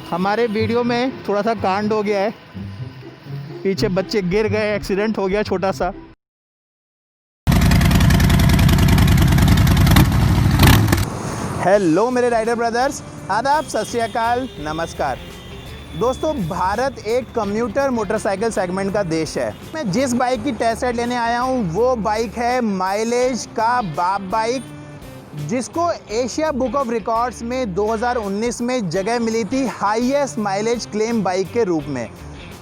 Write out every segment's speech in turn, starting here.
हमारे वीडियो में थोड़ा सा कांड हो गया है, पीछे बच्चे गिर गए, एक्सीडेंट हो गया छोटा सा। हेलो मेरे राइडर ब्रदर्स, आदाब, सत श्री अकाल, नमस्कार। दोस्तों, भारत एक कम्यूटर मोटरसाइकिल सेगमेंट का देश है। मैं जिस बाइक की टेस्ट राइड लेने आया हूँ वो बाइक है माइलेज का बाप बाइक, जिसको एशिया बुक ऑफ रिकॉर्ड्स में 2019 में जगह मिली थी हाईएस्ट माइलेज क्लेम बाइक के रूप में।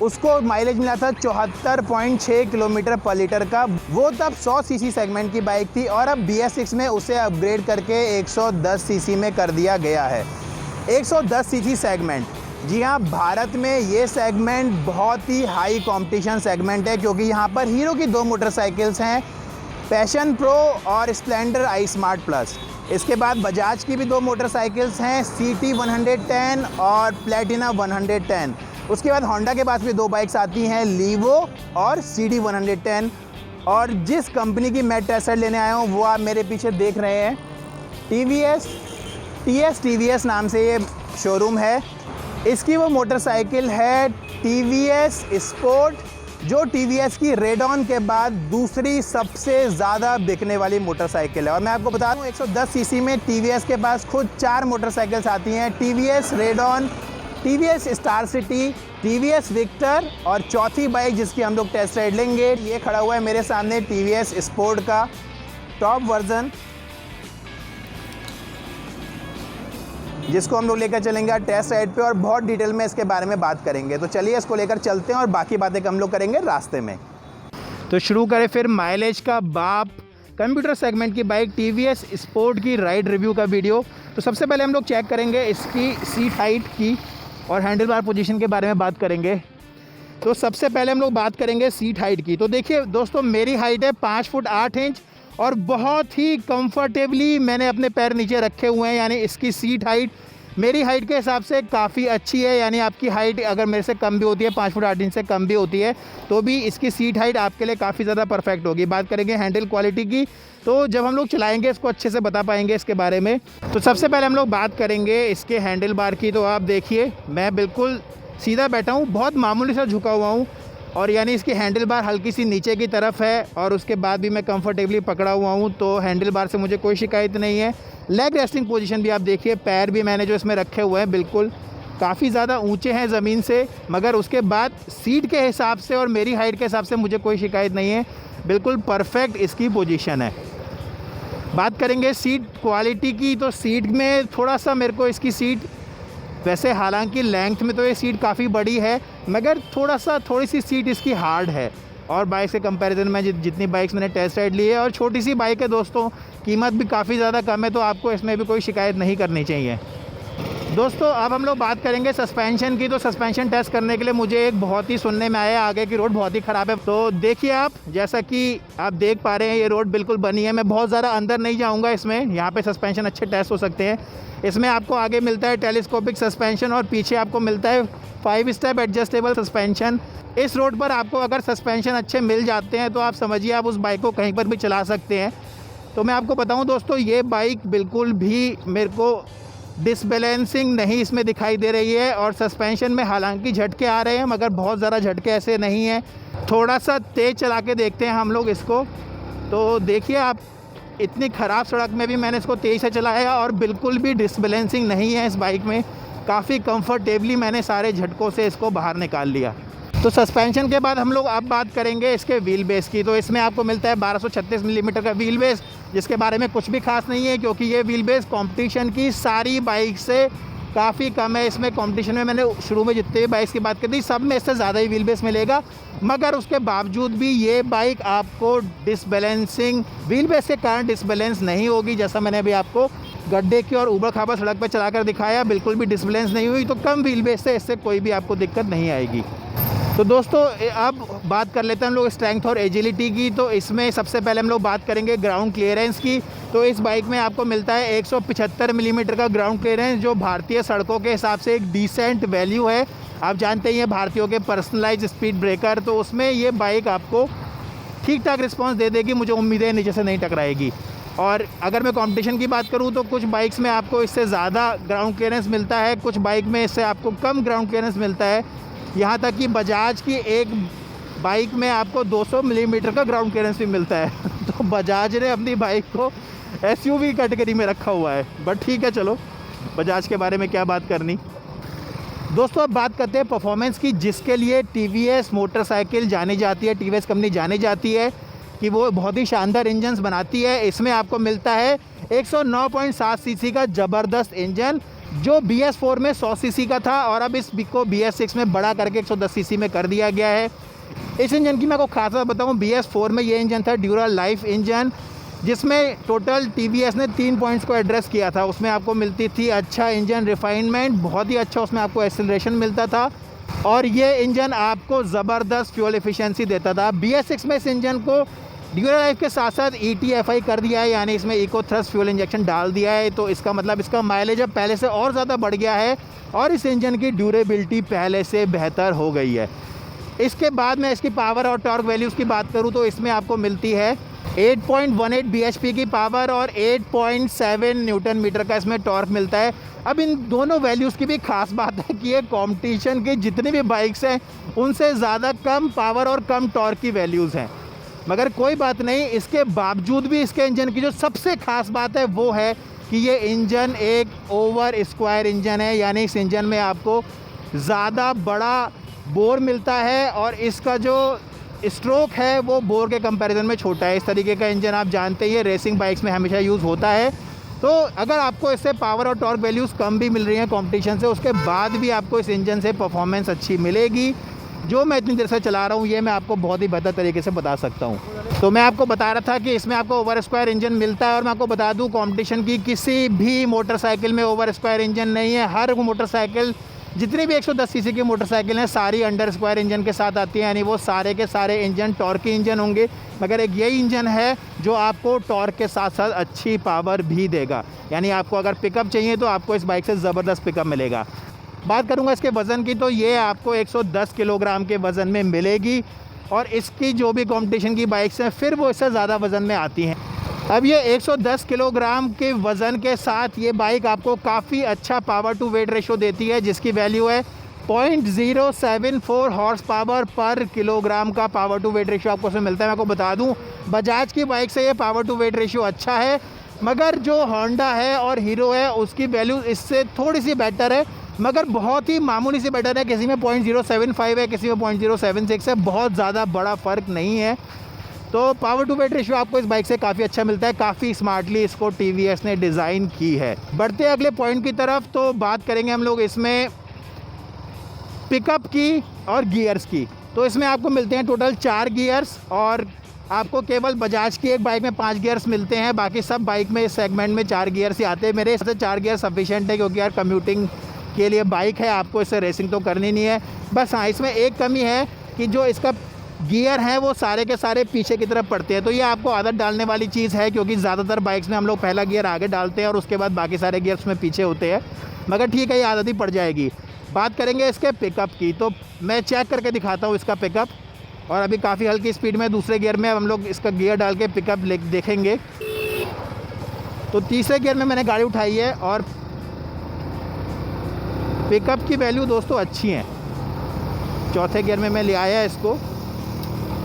उसको माइलेज मिला था 74.6 किलोमीटर पर लीटर का। वो तब 100 सीसी सेगमेंट की बाइक थी और अब BS6 में उसे अपग्रेड करके 110 सीसी में कर दिया गया है। 110 सीसी सेगमेंट, जी हाँ, भारत में ये सेगमेंट बहुत ही हाई कंपटीशन सेगमेंट है, क्योंकि यहाँ पर हीरो की 2 मोटरसाइकिल्स हैं, पैशन प्रो और स्प्लेंडर आई स्मार्ट प्लस। इसके बाद बजाज की भी 2 मोटरसाइकिल्स हैं, CT 110 और प्लेटिना 110। उसके बाद होंडा के पास भी 2 बाइक्स आती हैं, लीवो और CD 110। और जिस कंपनी की मैं टेस्ट राइड लेने आया हूँ वो आप मेरे पीछे देख रहे हैं, TVS नाम से ये शोरूम है। इसकी वो मोटरसाइकिल है TVS स्पोर्ट, जो TVS की रेडॉन के बाद दूसरी सबसे ज़्यादा बिकने वाली मोटरसाइकिल है। और मैं आपको बता दूँ 110 सीसी में TVS के पास खुद 4 मोटरसाइकिल्स आती हैं, TVS Radeon, TVS star city, TVS victor और चौथी बाइक जिसकी हम लोग टेस्ट राइड लेंगे, ये खड़ा हुआ है मेरे सामने TVS स्पोर्ट का टॉप वर्जन, जिसको हम लोग लेकर चलेंगे टेस्ट राइड पे और बहुत डिटेल में इसके बारे में बात करेंगे। तो चलिए इसको लेकर चलते हैं और बाकी बातें हम लोग करेंगे रास्ते में। तो शुरू करें फिर माइलेज का बाप कंप्यूटर सेगमेंट की बाइक TVS स्पोर्ट की राइड रिव्यू का वीडियो। तो सबसे पहले हम लोग चेक करेंगे इसकी सीट हाइट की और हैंडल बार पोजीशन के बारे में बात करेंगे। तो सबसे पहले हम लोग बात करेंगे सीट हाइट की। तो देखिए दोस्तों, मेरी हाइट है 5 फुट 8 इंच और बहुत ही कंफर्टेबली मैंने अपने पैर नीचे रखे हुए हैं, यानी इसकी सीट हाइट मेरी हाइट के हिसाब से काफ़ी अच्छी है। यानी आपकी हाइट अगर मेरे से कम भी होती है, 5 फुट 8 इंच से कम भी होती है, तो भी इसकी सीट हाइट आपके लिए काफ़ी ज़्यादा परफेक्ट होगी। बात करेंगे हैंडल क्वालिटी की, तो जब हम लोग चलाएंगे इसको अच्छे से बता पाएंगे इसके बारे में। तो सबसे पहले हम लोग बात करेंगे इसके हैंडल बार की। तो आप देखिए मैं बिल्कुल सीधा बैठा हूँ, बहुत मामूली सा झुका हुआ हूँ, और यानी इसकी हैंडल बार हल्की सी नीचे की तरफ है और उसके बाद भी मैं कंफर्टेबली पकड़ा हुआ हूँ, तो हैंडल बार से मुझे कोई शिकायत नहीं है। लेग रेस्टिंग पोजीशन भी आप देखिए, पैर भी मैंने जो इसमें रखे हुए हैं बिल्कुल काफ़ी ज़्यादा ऊंचे हैं ज़मीन से, मगर उसके बाद सीट के हिसाब से और मेरी हाइट के हिसाब से मुझे कोई शिकायत नहीं है, बिल्कुल परफेक्ट इसकी पोजीशन है। बात करेंगे सीट क्वालिटी की, तो सीट में थोड़ा सा मेरे को इसकी सीट, वैसे हालांकि लेंथ में तो ये सीट काफ़ी बड़ी है, मगर थोड़ी सी सीट इसकी हार्ड है और बाइक से कंपैरिजन में जितनी बाइक्स मैंने टेस्ट राइड ली है। और छोटी सी बाइक है दोस्तों, कीमत भी काफ़ी ज़्यादा कम है, तो आपको इसमें भी कोई शिकायत नहीं करनी चाहिए। दोस्तों अब हम लोग बात करेंगे सस्पेंशन की। तो सस्पेंशन टेस्ट करने के लिए मुझे एक बहुत ही सुनने में आया, आगे की रोड बहुत ही ख़राब है। तो देखिए आप, जैसा कि आप देख पा रहे हैं ये रोड बिल्कुल बनी है। मैं बहुत ज़्यादा अंदर नहीं जाऊंगा इसमें, यहाँ पे सस्पेंशन अच्छे टेस्ट हो सकते हैं। इसमें आपको आगे मिलता है टेलीस्कोपिक सस्पेंशन और पीछे आपको मिलता है 5 स्टेप एडजस्टेबल सस्पेंशन। इस रोड पर आपको अगर सस्पेंशन अच्छे मिल जाते हैं तो आप समझिए आप उस बाइक को कहीं पर भी चला सकते हैं। तो मैं आपको बताऊं दोस्तों, ये बाइक बिल्कुल भी मेरे को डिसबैलेंसिंग नहीं इसमें दिखाई दे रही है, और सस्पेंशन में हालांकि झटके आ रहे हैं मगर बहुत ज़्यादा झटके ऐसे नहीं हैं। थोड़ा सा तेज़ चला के देखते हैं हम लोग इसको। तो देखिए आप, इतनी ख़राब सड़क में भी मैंने इसको तेज़ से चलाया और बिल्कुल भी डिसबैलेंसिंग नहीं है इस बाइक में। काफ़ी कंफर्टेबली मैंने सारे झटकों से इसको बाहर निकाल लिया। तो सस्पेंशन के बाद हम लोग अब बात करेंगे इसके व्हील बेस की। तो इसमें आपको मिलता है 1236 मिलीमीटर का व्हील बेस, जिसके बारे में कुछ भी खास नहीं है, क्योंकि ये व्हील बेस कंपटीशन की सारी बाइक से काफ़ी कम है। इसमें कंपटीशन में मैंने शुरू में जितने भी बाइक्स की बात करी सब में इससे ज़्यादा ही व्हील बेस मिलेगा, मगर उसके बावजूद भी ये बाइक आपको डिसबैलेंसिंग, व्हील बेस के कारण डिसबैलेंस नहीं होगी। जैसा मैंने अभी आपको गड्ढे की और ऊबड़ खाबड़ सड़क पर चलाकर दिखाया, बिल्कुल भी डिसबैलेंस नहीं हुई। तो कम व्हील बेस से इससे कोई भी आपको दिक्कत नहीं आएगी। तो दोस्तों अब बात कर लेते हैं हम लोग स्ट्रेंथ और एजिलिटी की। तो इसमें सबसे पहले हम लोग बात करेंगे ग्राउंड क्लियरेंस की। तो इस बाइक में आपको मिलता है 175 मिलीमीटर का ग्राउंड क्लियरेंस, जो भारतीय सड़कों के हिसाब से एक डिसेंट वैल्यू है। आप जानते ही हैं भारतीयों के पर्सनलाइज स्पीड ब्रेकर, तो उसमें ये बाइक आपको ठीक ठाक रिस्पांस दे देगी। मुझे उम्मीद है नीचे से नहीं टकराएगी। और अगर मैं कंपटीशन की बात करूं तो कुछ बाइक्स में आपको इससे ज़्यादा ग्राउंड क्लियरेंस मिलता है, कुछ बाइक में इससे आपको कम ग्राउंड क्लियरेंस मिलता है। यहाँ तक कि बजाज की एक बाइक में आपको 200 मिलीमीटर का ग्राउंड क्लियरेंस भी मिलता है। तो बजाज ने अपनी बाइक को SUV कैटेगरी में रखा हुआ है, बट ठीक है, चलो बजाज के बारे में क्या बात करनी। दोस्तों अब बात करते हैं परफॉर्मेंस की, जिसके लिए TVS मोटरसाइकिल जानी जाती है, TVS कंपनी जानी जाती है कि वो बहुत ही शानदार इंजन्स बनाती है। इसमें आपको मिलता है 109.7 सीसी का ज़बरदस्त इंजन, जो BS4 में 100 सीसी का था और अब इस को BS6 में बड़ा करके 110 सीसी में कर दिया गया है। इस इंजन की मैं आपको खास बात बताऊँ, BS4 में ये इंजन था ड्यूरल लाइफ इंजन, जिसमें टोटल TVS ने 3 पॉइंट्स को एड्रेस किया था। उसमें आपको मिलती थी अच्छा इंजन रिफाइनमेंट, बहुत ही अच्छा उसमें आपको एक्सेलरेशन मिलता था, और ये इंजन आपको ज़बरदस्त फ्यूल एफिशिएंसी देता था। BS6 में इस इंजन को ड्यूरल लाइफ के साथ साथ ETFI कर दिया है, यानी इसमें इको थ्रस्ट फ्यूल इंजेक्शन डाल दिया है। तो इसका मतलब इसका माइलेज अब पहले से और ज़्यादा बढ़ गया है और इस इंजन की ड्यूरेबिलिटी पहले से बेहतर हो गई है। इसके बाद मैं इसकी पावर और टॉर्क वैल्यूज़ की बात करूँ तो इसमें आपको मिलती है 8.18 bhp की पावर और 8.7 न्यूटन मीटर का इसमें टॉर्क मिलता है। अब इन दोनों वैल्यूज़ की भी खास बात है कि ये कंपटीशन के जितने भी बाइक्स हैं उनसे ज़्यादा कम पावर और कम टॉर्क की वैल्यूज़ हैं, मगर कोई बात नहीं, इसके बावजूद भी इसके इंजन की जो सबसे ख़ास बात है वो है कि ये इंजन एक ओवर स्क्वायर इंजन है, यानी इस इंजन में आपको ज़्यादा बड़ा बोर मिलता है और इसका जो स्ट्रोक है वो बोर के कंपैरिजन में छोटा है। इस तरीके का इंजन आप जानते ही रेसिंग बाइक्स में हमेशा यूज़ होता है। तो अगर आपको इससे पावर और टॉर्क वैल्यूज़ कम भी मिल रही हैं कंपटीशन से, उसके बाद भी आपको इस इंजन से परफॉर्मेंस अच्छी मिलेगी। जो मैं इतनी देर से चला रहा हूँ ये मैं आपको बहुत ही बेहतर तरीके से बता सकता हूँ। तो मैं आपको बता रहा था कि इसमें आपको ओवर स्क्वायर इंजन मिलता है, और मैं आपको बता दूँ कंपटीशन की किसी भी मोटरसाइकिल में ओवर स्क्वायर इंजन नहीं है। हर मोटरसाइकिल, जितनी भी 110 सीसी की मोटरसाइकिल हैं, सारी अंडर स्क्वायर इंजन के साथ आती हैं, यानी वो सारे के सारे इंजन टॉर्की इंजन होंगे, मगर एक यही इंजन है जो आपको टॉर्क के साथ साथ अच्छी पावर भी देगा। यानी आपको अगर पिकअप चाहिए तो आपको इस बाइक से ज़बरदस्त पिकअप मिलेगा। बात करूंगा इसके वज़न की, तो ये आपको 110 किलोग्राम के वज़न में मिलेगी, और इसकी जो भी कंपटीशन की बाइक्स हैं फिर वो इससे ज़्यादा वज़न में आती हैं। अब ये 110 किलोग्राम के वज़न के साथ ये बाइक आपको काफ़ी अच्छा पावर टू वेट रेशो देती है, जिसकी वैल्यू है 0.074 हॉर्स पावर पर किलोग्राम का पावर टू वेट रेशो आपको उसमें मिलता है। मैं आपको बता दूं बजाज की बाइक से ये पावर टू वेट रेशो अच्छा है, मगर जो होंडा है और हीरो है उसकी वैल्यू इससे थोड़ी सी बेटर है, मगर बहुत ही मामूली से बेटर है। किसी में 0.075 है, किसी में 0.076 है, बहुत ज़्यादा बड़ा फ़र्क नहीं है। तो पावर टू वेट रेशियो आपको इस बाइक से काफ़ी अच्छा मिलता है। काफ़ी स्मार्टली इसको TVS ने डिज़ाइन की है। बढ़ते अगले पॉइंट की तरफ, तो बात करेंगे हम लोग इसमें पिकअप की और गियर्स की। तो इसमें आपको मिलते हैं टोटल 4 गियर्स, और आपको केवल बजाज की एक बाइक में 5 गियर्स मिलते हैं। बाकी सब बाइक में इस सेगमेंट में 4 गियर्स ही आते हैं। मेरे हिसाब से 4 गियर सफिशिएंट है, क्योंकि यार कम्यूटिंग के लिए बाइक है, आपको इससे रेसिंग तो करनी नहीं है। बस हाँ, इसमें एक कमी है कि जो इसका गियर हैं वो सारे के सारे पीछे की तरफ पड़ते हैं। तो ये आपको आदत डालने वाली चीज़ है, क्योंकि ज़्यादातर बाइक्स में हम लोग पहला गियर आगे डालते हैं और उसके बाद बाकी सारे गियर्स में पीछे होते हैं, मगर ठीक है, ये आदत ही पड़ जाएगी। बात करेंगे इसके पिकअप की, तो मैं चेक करके दिखाता हूँ इसका पिकअप। और अभी काफ़ी हल्की स्पीड में दूसरे गियर में हम लोग इसका गियर डाल के पिकअप देखेंगे। तो तीसरे गियर में मैंने गाड़ी उठाई है और पिकअप की वैल्यू दोस्तों अच्छी हैं। चौथे गियर में मैं ले आया इसको,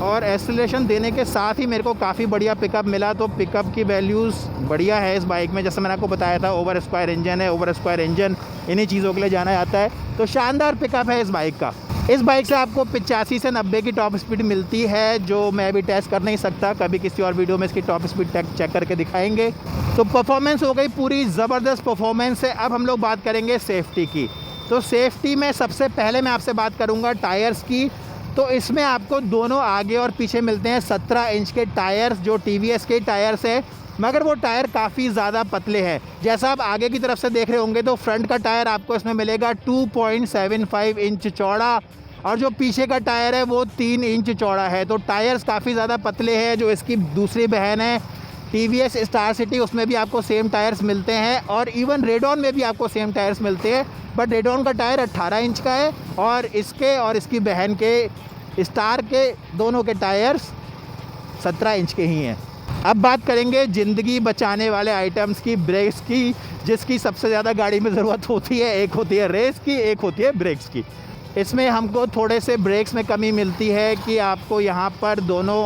और एक्सीलरेशन देने के साथ ही मेरे को काफ़ी बढ़िया पिकअप मिला। तो पिकअप की वैल्यूज़ बढ़िया है इस बाइक में। जैसे मैंने आपको बताया था, ओवर स्क्वायर इंजन है, ओवर स्क्वायर इंजन इन्हीं चीज़ों के लिए जाना जाता है। तो शानदार पिकअप है इस बाइक का। इस बाइक से आपको 85 से 90 की टॉप स्पीड मिलती है, जो मैं अभी टेस्ट कर नहीं सकता। कभी किसी और वीडियो में इसकी टॉप स्पीड चेक करके दिखाएंगे। तो परफॉर्मेंस हो गई पूरी ज़बरदस्त परफॉर्मेंस है। अब हम लोग बात करेंगे सेफ्टी की। तो सेफ्टी में सबसे पहले मैं आपसे बात करूंगा टायर्स की। तो इसमें आपको दोनों आगे और पीछे मिलते हैं 17 इंच के टायर्स, जो TVS के टायर्स है, मगर वो टायर काफ़ी ज़्यादा पतले हैं। जैसा आप आगे की तरफ से देख रहे होंगे तो फ्रंट का टायर आपको इसमें मिलेगा 2.75 इंच चौड़ा, और जो पीछे का टायर है वो 3 इंच चौड़ा है। तो टायर्स काफ़ी ज़्यादा पतले हैं। जो इसकी दूसरी बहन है TVS स्टार सिटी, उसमें भी आपको सेम टायर्स मिलते हैं, और इवन रेडॉन में भी आपको सेम टायर्स मिलते हैं। बट रेडॉन का टायर 18 इंच का है, और इसके और इसकी बहन के स्टार के दोनों के टायर्स 17 इंच के ही हैं। अब बात करेंगे ज़िंदगी बचाने वाले आइटम्स की, ब्रेक्स की, जिसकी सबसे ज़्यादा गाड़ी में ज़रूरत होती है। एक होती है रेस की, एक होती है ब्रेक्स की। इसमें हमको थोड़े से ब्रेक्स में कमी मिलती है कि आपको यहाँ पर दोनों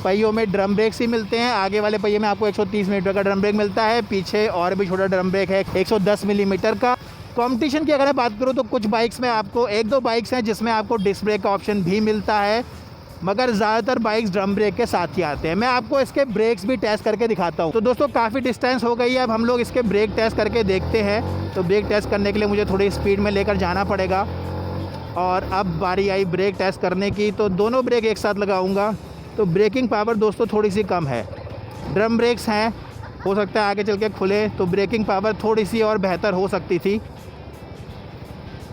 पहियों में ड्रम ब्रेक्स ही मिलते हैं। आगे वाले पहिए में आपको 130 मिलीमीटर का ड्रम ब्रेक मिलता है, पीछे और भी छोटा ड्रम ब्रेक है 110 मिलीमीटर का। कंपटीशन की अगर मैं बात करूँ तो कुछ बाइक्स में आपको 1-2 बाइक्स हैं जिसमें आपको डिस्क ब्रेक का ऑप्शन भी मिलता है, मगर ज़्यादातर बाइक्स ड्रम ब्रेक के साथ ही आते हैं। मैं आपको इसके ब्रेक्स भी टेस्ट करके दिखाता हूँ। तो दोस्तों काफ़ी डिस्टेंस हो गई है, अब हम लोग इसके ब्रेक टेस्ट करके देखते हैं। तो ब्रेक टेस्ट करने के लिए मुझे थोड़ी स्पीड में लेकर जाना पड़ेगा। और अब बारी आई ब्रेक टेस्ट करने की, तो दोनों ब्रेक एक साथ लगाऊंगा। तो ब्रेकिंग पावर दोस्तों थोड़ी सी कम है। ड्रम ब्रेक्स हैं, हो सकता है आगे चल के खुले, तो ब्रेकिंग पावर थोड़ी सी और बेहतर हो सकती थी।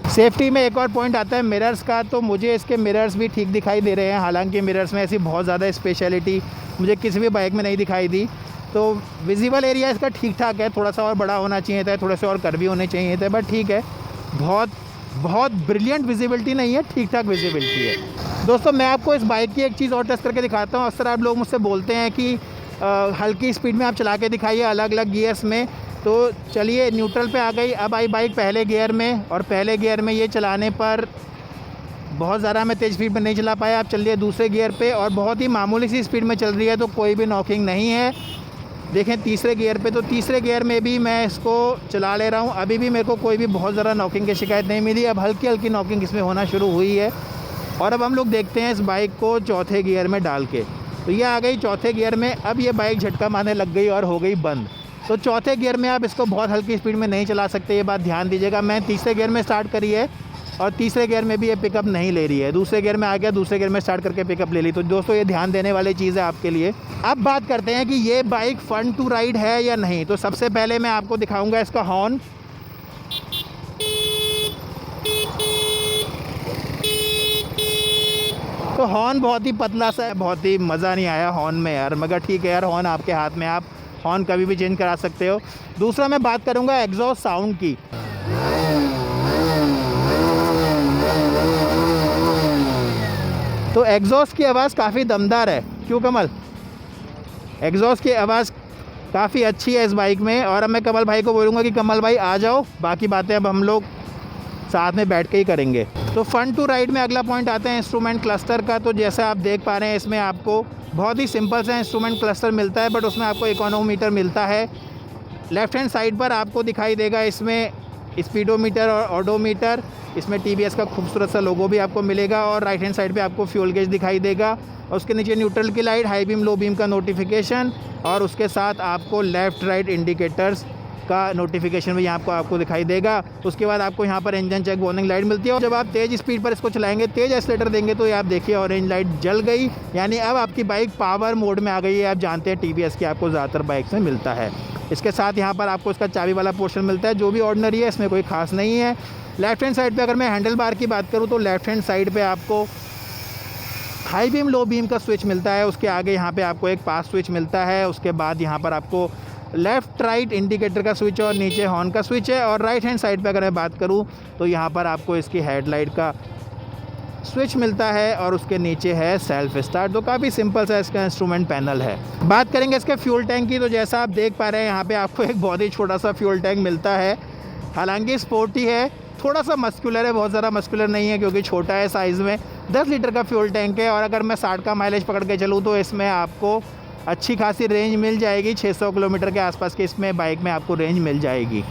सेफ्टी में एक और पॉइंट आता है मिरर्स का, तो मुझे इसके मिरर्स भी ठीक दिखाई दे रहे हैं। हालांकि मिरर्स में ऐसी बहुत ज़्यादा स्पेशलिटी मुझे किसी भी बाइक में नहीं दिखाई दी। तो विजिबल एरिया इसका ठीक ठाक है, थोड़ा सा और बड़ा होना चाहिए था, थोड़े से और कर्वी होने चाहिए थे, बट ठीक है। बहुत ब्रिलियंट विजिबिलिटी नहीं है, ठीक ठाक विजिबिलिटी है। दोस्तों मैं आपको इस बाइक की एक चीज़ और टेस्ट करके दिखाता हूँ। अक्सर आप लोग मुझसे बोलते हैं कि हल्की स्पीड में आप चला के दिखाइए अलग अलग गियर्स में। तो चलिए न्यूट्रल पे आ गई, अब आई बाइक पहले गियर में, और पहले गियर में ये चलाने पर बहुत ज़्यादा मैं तेज़ स्पीड में नहीं चला पाया। अब चलिए दूसरे गियर पे, और बहुत ही मामूली सी स्पीड में चल रही है, तो कोई भी नॉकिंग नहीं है। देखें तीसरे गियर पे, तो तीसरे गियर में भी मैं इसको चला ले रहा हूँ। अभी भी मेरे को कोई भी बहुत ज़्यादा नॉकिंग की शिकायत नहीं मिली। अब हल्की हल्की नॉकिंग इसमें होना शुरू हुई है। और अब हम लोग देखते हैं इस बाइक को चौथे गियर में डाल के। तो ये आ गई चौथे गियर में। अब ये बाइक झटका मारने लग गई और हो गई बंद। तो चौथे गियर में आप इसको बहुत हल्की स्पीड में नहीं चला सकते, ये बात ध्यान दीजिएगा। मैं तीसरे गियर में स्टार्ट करी है और तीसरे गियर में भी ये पिकअप नहीं ले रही है। दूसरे गियर में आ गया, दूसरे गियर में स्टार्ट करके पिकअप ले ली। तो दोस्तों ये ध्यान देने वाली चीज़ है आपके लिए। अब बात करते हैं कि ये बाइक फन टू राइड है या नहीं। तो सबसे पहले मैं आपको दिखाऊंगा इसका हॉर्न। तो हॉर्न बहुत ही पतला सा है, बहुत ही मज़ा नहीं आया हॉर्न में यार, मगर ठीक है यार, हॉर्न आपके हाथ में, आप हॉर्न कभी भी चेंज करा सकते हो। दूसरा मैं बात करूंगा एग्जॉस्ट साउंड की। तो एग्जॉस्ट की आवाज़ काफ़ी दमदार है, क्यों कमल? एग्जॉस्ट की आवाज़ काफ़ी अच्छी है इस बाइक में। और अब मैं कमल भाई को बोलूँगा कि कमल भाई आ जाओ, बाकी बातें अब हम लोग साथ में बैठ के ही करेंगे। तो फन टू राइड में अगला पॉइंट आता है इंस्ट्रूमेंट क्लस्टर का। तो जैसा आप देख पा रहे हैं इसमें आपको बहुत ही सिंपल सा इंस्ट्रूमेंट क्लस्टर मिलता है, बट उसमें आपको इकोनोमीटर मिलता है। लेफ़्ट हैंड साइड पर आपको दिखाई देगा इसमें स्पीडोमीटर और ऑडोमीटर। इसमें TVS का खूबसूरत सा लोगो भी आपको मिलेगा। और राइट हैंड साइड पे आपको फ्यूल गेज दिखाई देगा, और उसके नीचे न्यूट्रल की light, high beam low beam का नोटिफिकेशन, और उसके साथ आपको लेफ़्ट राइट इंडिकेटर्स का नोटिफिकेशन भी यहाँ आपको दिखाई देगा। उसके बाद आपको यहाँ पर इंजन चेक वार्निंग लाइट मिलती है। और जब आप तेज़ स्पीड पर इसको चलाएंगे, तेज़ एक्सीलरेटर देंगे, तो ये आप देखिए ऑरेंज लाइट जल गई, यानी अब आपकी बाइक पावर मोड में आ गई है। आप जानते हैं TVS की आपको ज़्यादातर बाइक्स में मिलता है। इसके साथ यहाँ पर आपको इसका चाबी वाला पोर्शन मिलता है, जो भी ऑर्डिनरी है, इसमें कोई खास नहीं है। लेफ़्ट हैंड साइड पे अगर मैं हैंडल बार की बात करूँ, तो लेफ़्ट हैंड साइड पे आपको हाई बीम लो बीम का स्विच मिलता है। उसके आगे यहाँ पे आपको एक पास स्विच मिलता है। उसके बाद यहाँ पर आपको लेफ़्ट राइट इंडिकेटर का स्विच और नीचे हॉर्न का स्विच है। और राइट हैंड साइड पे अगर मैं बात करूँ, तो यहाँ पर आपको इसकी हेडलाइट का स्विच मिलता है, और उसके नीचे है सेल्फ स्टार्ट। तो काफ़ी सिंपल सा इसका इंस्ट्रूमेंट पैनल है। बात करेंगे इसके फ्यूल टैंक की, तो जैसा आप देख पा रहे हैं यहाँ पे आपको एक बहुत ही छोटा सा फ्यूल टैंक मिलता है। हालांकि स्पोर्टी है, थोड़ा सा मस्कुलर है, बहुत ज़्यादा मस्कुलर नहीं है क्योंकि छोटा है साइज़ में। 10 लीटर का फ्यूल टैंक है। और अगर मैं 60 का माइलेज पकड़ के चलूँ, तो इसमें आपको अच्छी खासी रेंज मिल जाएगी। 600 किलोमीटर के आसपास की इसमें बाइक में आपको रेंज मिल जाएगी।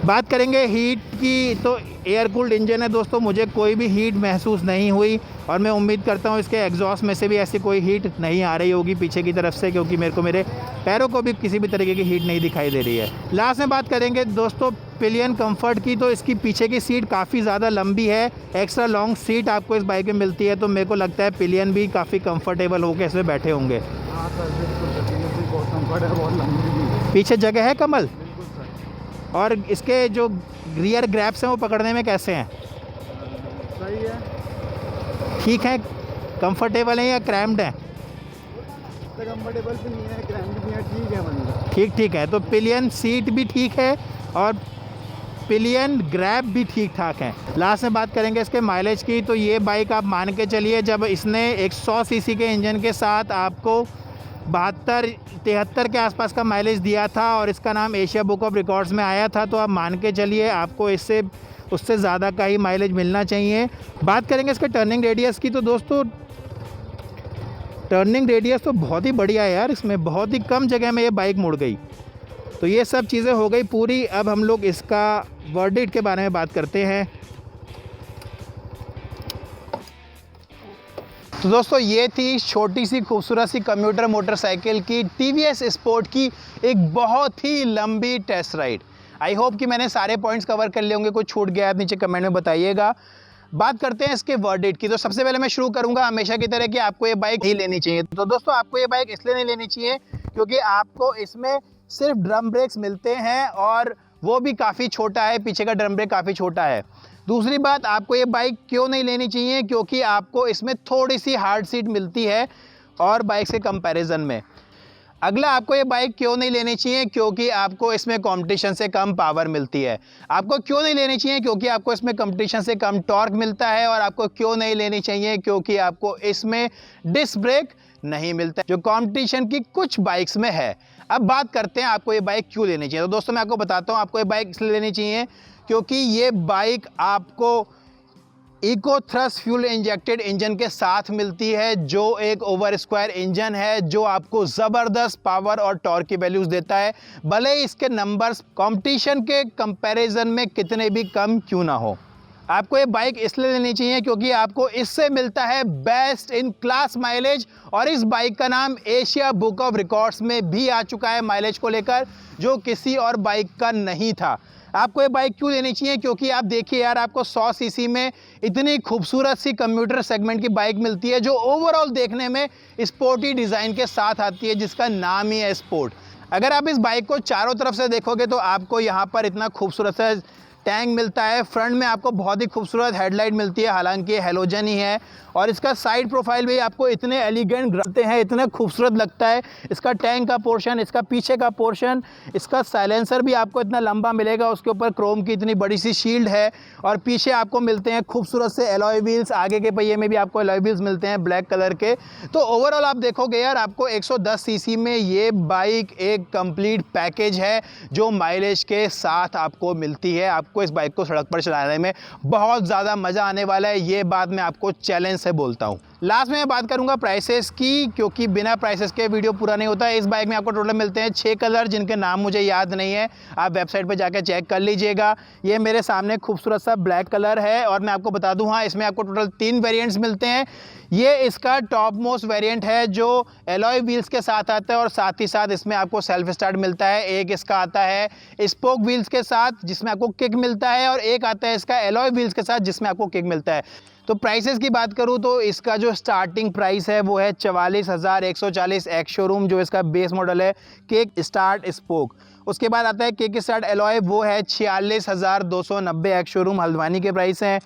बात करेंगे हीट की, तो एयर कूल्ड इंजन है दोस्तों, मुझे कोई भी हीट महसूस नहीं हुई। और मैं उम्मीद करता हूँ इसके एग्जॉस्ट में से भी ऐसी कोई हीट नहीं आ रही होगी पीछे की तरफ से, क्योंकि मेरे पैरों को भी किसी भी तरीके की हीट नहीं दिखाई दे रही है। लास्ट में बात करेंगे दोस्तों पिलियन कंफर्ट की, तो इसकी पीछे की सीट काफ़ी ज़्यादा लंबी है, एक्स्ट्रा लॉन्ग सीट आपको इस बाइक में मिलती है। तो मेरे को लगता है पिलियन भी काफ़ी कंफर्टेबल होकर इसमें बैठे होंगे। पीछे जगह है कमल? और इसके जो रियर ग्रैप्स हैं वो पकड़ने में कैसे हैं? सही है, ठीक है, कंफर्टेबल है या क्रैम्ड है? कंफर्टेबल भी नहीं है, क्रैम्ड भी नहीं है, ठीक है मतलब ठीक है। तो पिलियन सीट भी ठीक है और पिलियन ग्रैब भी ठीक ठाक है। लास्ट में बात करेंगे इसके माइलेज की, तो ये बाइक आप मान के चलिए, जब इसने 100 सीसी के इंजन के साथ आपको 73 के आसपास का माइलेज दिया था और इसका नाम एशिया बुक ऑफ रिकॉर्ड्स में आया था। तो आप मान के चलिए आपको उससे ज़्यादा का ही माइलेज मिलना चाहिए। बात करेंगे इसके टर्निंग रेडियस की, तो दोस्तों टर्निंग रेडियस तो बहुत ही बढ़िया है यार, इसमें बहुत ही कम जगह में ये बाइक मुड़ गई। तो ये सब चीज़ें हो गई पूरी। अब हम लोग इसका वर्डिक्ट के बारे में बात करते हैं। तो दोस्तों ये थी छोटी सी खूबसूरत सी कम्यूटर मोटरसाइकिल की टीवीएस स्पोर्ट की एक बहुत ही लंबी टेस्ट राइड। आई होप कि मैंने सारे पॉइंट्स कवर कर लिए होंगे, कुछ छूट गया है आप नीचे कमेंट में बताइएगा। बात करते हैं इसके वर्डिक्ट की। तो सबसे पहले मैं शुरू करूंगा हमेशा की तरह कि आपको ये बाइक नहीं लेनी चाहिए। तो दोस्तों आपको ये बाइक इसलिए नहीं लेनी चाहिए क्योंकि आपको इसमें सिर्फ ड्रम ब्रेक्स मिलते हैं और वो भी काफ़ी छोटा है, पीछे का ड्रम ब्रेक काफ़ी छोटा है। दूसरी बात, आपको ये बाइक क्यों नहीं लेनी चाहिए, क्योंकि आपको इसमें थोड़ी सी हार्ड सीट मिलती है और बाइक के कंपैरिजन में। अगला, आपको ये बाइक क्यों नहीं लेनी चाहिए, क्योंकि आपको इसमें कंपटीशन से कम पावर मिलती है। आपको क्यों नहीं लेनी चाहिए, क्योंकि आपको इसमें कंपटीशन से कम टॉर्क मिलता है। और आपको क्यों नहीं लेनी चाहिए, क्योंकि आपको इसमें डिस्क ब्रेक नहीं मिलता जो कंपटीशन की कुछ बाइक्स में है। अब बात करते हैं आपको ये बाइक क्यों लेनी चाहिए। तो दोस्तों मैं आपको बताता हूँ आपको ये बाइक इसलिए लेनी चाहिए क्योंकि ये बाइक आपको eco thrust fuel injected engine के साथ मिलती है, जो एक ओवर स्क्वायर इंजन है जो आपको ज़बरदस्त पावर और टॉर्क की वैल्यूज़ देता है, भले ही इसके नंबर्स कंपटीशन के कंपैरिजन में कितने भी कम क्यों ना हो। आपको ये बाइक इसलिए लेनी चाहिए क्योंकि आपको इससे मिलता है बेस्ट इन क्लास माइलेज और इस बाइक का नाम एशिया बुक ऑफ रिकॉर्ड्स में भी आ चुका है माइलेज को लेकर, जो किसी और बाइक का नहीं था। आपको ये बाइक क्यों लेनी चाहिए, क्योंकि आप देखिए यार आपको 100 सीसी में इतनी खूबसूरत सी कम्यूटर सेगमेंट की बाइक मिलती है जो ओवरऑल देखने में स्पोर्टी डिज़ाइन के साथ आती है, जिसका नाम ही है स्पोर्ट। अगर आप इस बाइक को चारों तरफ से देखोगे तो आपको यहाँ पर इतना खूबसूरत सा टैंक मिलता है। फ्रंट में आपको बहुत ही खूबसूरत हेडलाइट मिलती है, हालांकि हेलोजन ही है। और इसका साइड प्रोफाइल भी आपको इतने एलिगेंट लगते हैं, इतना खूबसूरत लगता है। इसका टैंक का पोर्शन, इसका पीछे का पोर्शन, इसका साइलेंसर भी आपको इतना लंबा मिलेगा, उसके ऊपर क्रोम की इतनी बड़ी सी शील्ड है। और पीछे आपको मिलते हैं खूबसूरत से एलॉय व्हील्स, आगे के पहिए में भी आपको एलॉय व्हील्स मिलते हैं ब्लैक कलर के। तो ओवरऑल आप देखोगे यार आपको 110 सीसी में ये बाइक एक कंप्लीट पैकेज है जो माइलेज के साथ आपको मिलती है। आपको इस बाइक को सड़क पर चलाने में बहुत ज़्यादा मज़ा आने वाला है, ये बात मैं आपको चैलेंज से बोलता हूँ। लास्ट में मैं बात करूंगा प्राइसेस की, क्योंकि बिना प्राइसेस के वीडियो पूरा नहीं होता है। इस बाइक में आपको टोटल मिलते हैं 6 कलर, जिनके नाम मुझे याद नहीं है, आप वेबसाइट पर जाकर चेक कर लीजिएगा। ये मेरे सामने खूबसूरत सा ब्लैक कलर है और मैं आपको बता दूं, हाँ इसमें आपको टोटल 3 वेरिएंट्स मिलते हैं। ये इसका टॉप मोस्ट वेरिएंट है जो एलॉय व्हील्स के साथ आता है और साथ ही साथ इसमें आपको सेल्फ स्टार्ट मिलता है। एक इसका आता है स्पोक व्हील्स के साथ जिसमें आपको किक मिलता है और एक आता है इसका एलॉय व्हील्स के साथ जिसमें आपको किक मिलता है। तो प्राइसेस की बात करूं तो इसका जो स्टार्टिंग प्राइस है वो है 44,140 एक्स शोरूम, जो इसका बेस मॉडल है किक स्टार्ट स्पोक। उसके बाद आता है किक स्टार्ट एलॉय, वो है 46,290 एक्स शोरूम, हल्द्वानी के प्राइस हैं।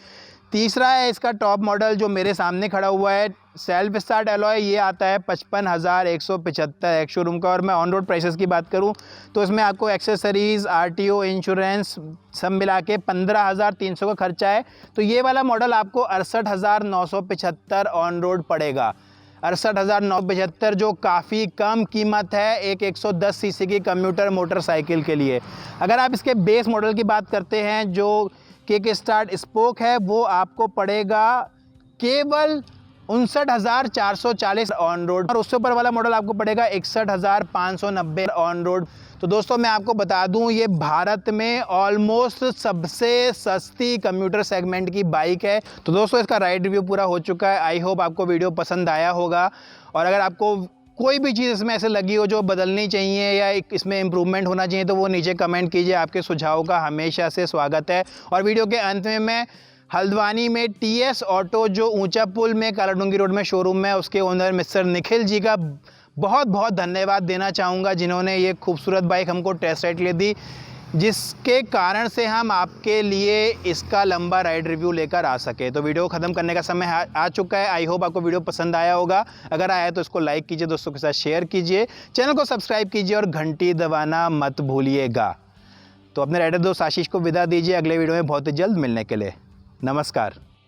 तीसरा है इसका टॉप मॉडल जो मेरे सामने खड़ा हुआ है सेल्फ स्टार्ट एलॉय, ये आता है 55,175 एक्स शोरूम का। और मैं ऑन रोड प्राइसेस की बात करूं तो इसमें आपको एक्सेसरीज़, आरटीओ, इंश्योरेंस सब मिला के 15,300 का खर्चा है। तो ये वाला मॉडल आपको 68,975 ऑन रोड पड़ेगा। 68,975 जो काफ़ी कम कीमत है एक 110 सीसी की कम्यूटर मोटरसाइकिल के लिए। अगर आप इसके बेस मॉडल की बात करते हैं जो किक स्टार्ट स्पोक है, वो आपको पड़ेगा केवल 59,440 ऑन रोड और उससे ऊपर वाला मॉडल आपको पड़ेगा 61,590 ऑन रोड। तो दोस्तों मैं आपको बता दूं ये भारत में ऑलमोस्ट सबसे सस्ती कम्यूटर सेगमेंट की बाइक है। तो दोस्तों इसका राइड रिव्यू पूरा हो चुका है। आई होप आपको वीडियो पसंद आया होगा और अगर आपको कोई भी चीज़ इसमें ऐसे लगी हो जो बदलनी चाहिए या इसमें इम्प्रूवमेंट होना चाहिए तो वो नीचे कमेंट कीजिए। आपके सुझाव का हमेशा से स्वागत है। और वीडियो के अंत में मैं हल्द्वानी में टीएस ऑटो जो ऊंचा पुल में कालाडूंगी रोड में शोरूम है उसके ओनर मिस्टर निखिल जी का बहुत बहुत धन्यवाद देना चाहूँगा, जिन्होंने ये खूबसूरत बाइक हमको टेस्ट राइड ले दी, जिसके कारण से हम आपके लिए इसका लंबा राइड रिव्यू लेकर आ सके। तो वीडियो ख़त्म करने का समय आ चुका है। आई होप आपको वीडियो पसंद आया होगा। अगर आया तो इसको लाइक कीजिए, दोस्तों के साथ शेयर कीजिए, चैनल को सब्सक्राइब कीजिए और घंटी दबाना मत भूलिएगा। तो अपने राइडर दोस्त आशीष को विदा दीजिए, अगले वीडियो में बहुत ही जल्द मिलने के लिए। नमस्कार।